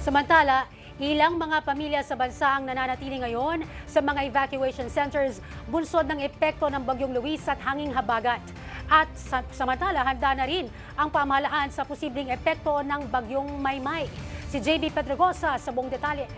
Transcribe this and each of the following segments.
Samantala, ilang mga pamilya sa bansa ang nananatili ngayon sa mga evacuation centers bunsod ng epekto ng Bagyong Luis at hanging habagat. At samantala, handa na rin ang pamahalaan sa posibleng epekto ng Bagyong Maymay. Si JB Pedregosa sa buong detalye.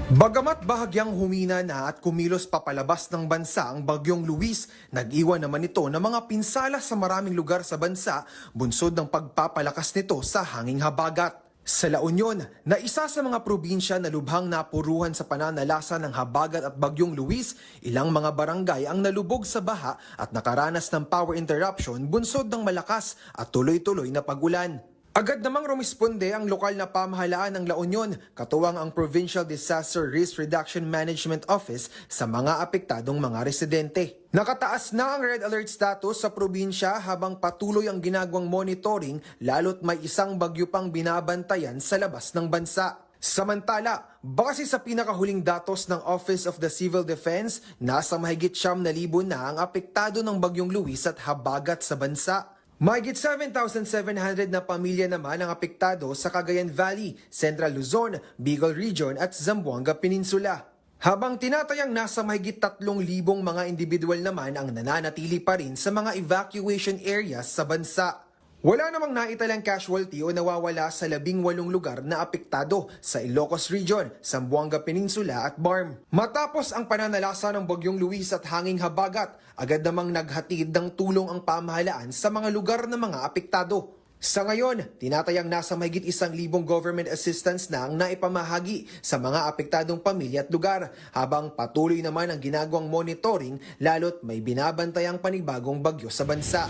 Bagamat bahagyang humina na at kumilos papalabas ng bansa ang Bagyong Luis, nag-iwan naman ito ng mga pinsala sa maraming lugar sa bansa bunsod ng pagpapalakas nito sa hanging habagat. Sa La Union, na isa sa mga probinsya na lubhang napuruhan sa pananalasa ng habagat at Bagyong Luis, ilang mga barangay ang nalubog sa baha at nakaranas ng power interruption bunsod ng malakas at tuloy-tuloy na pag-ulan. Agad namang rumisponde ang lokal na pamahalaan ng La Union, katuwang ang Provincial Disaster Risk Reduction Management Office sa mga apektadong mga residente. Nakataas na ang red alert status sa probinsya habang patuloy ang ginagawang monitoring lalo't may isang bagyo pang binabantayan sa labas ng bansa. Samantala, base sa pinakahuling datos ng Office of the Civil Defense, nasa mahigit 9,000 na ang apektado ng Bagyong Luis at habagat sa bansa. Mahigit 7,700 na pamilya naman ang apektado sa Cagayan Valley, Central Luzon, Bicol Region at Zamboanga Peninsula. Habang tinatayang nasa mahigit 3,000 mga individual naman ang nananatili pa rin sa mga evacuation areas sa bansa. Wala namang naitalang casualty o nawawala sa 18 lugar na apektado sa Ilocos Region, Zamboanga Peninsula at BARM. Matapos ang pananalasa ng Bagyong Luis at hanging habagat, agad namang naghatid ng tulong ang pamahalaan sa mga lugar na mga apektado. Sa ngayon, tinatayang nasa mahigit 1,000 government assistance na ang naipamahagi sa mga apektadong pamilya at lugar, habang patuloy naman ang ginagawang monitoring lalo't may binabantayang panibagong bagyo sa bansa.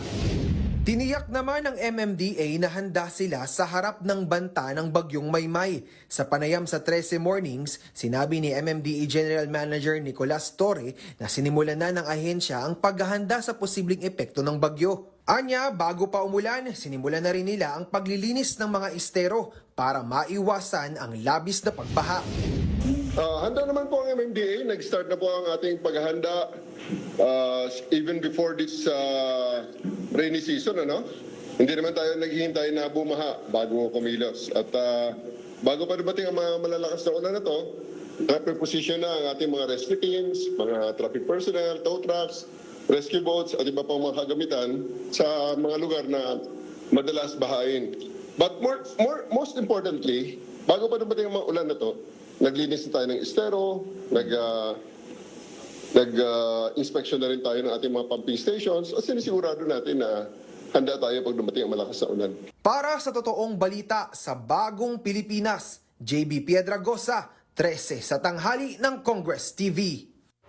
Tiniyak naman ng MMDA na handa sila sa harap ng banta ng Bagyong Maymay. Sa panayam sa 13 Mornings, sinabi ni MMDA General Manager Nicolas Torre na sinimulan na ng ahensya ang paghahanda sa posibleng epekto ng bagyo. Anya, bago pa umulan, sinimulan na rin nila ang paglilinis ng mga estero para maiwasan ang labis na pagbaha. Handa naman po ang MMDA. Nag-start na po ang ating paghahanda even before this rainy season. Hindi naman tayo naghihintay na bumaha bago kumilos. At bago pa dumating ang mga malalakas na ulan na ito, na-preposition na ang ating mga rescue teams, mga traffic personnel, tow trucks, rescue boats at iba pang mga kagamitan sa mga lugar na madalas bahain. But most importantly, bago pa dumating ang mga ulan na ito, naglinis na tayo ng estero, nag-inspection na rin tayo ng ating mga pumping stations at sinisigurado natin na handa tayo pag dumating ang malakas na ulan. Para sa totoong balita sa Bagong Pilipinas, JB Piedragosa, 13 sa tanghali ng Congress TV.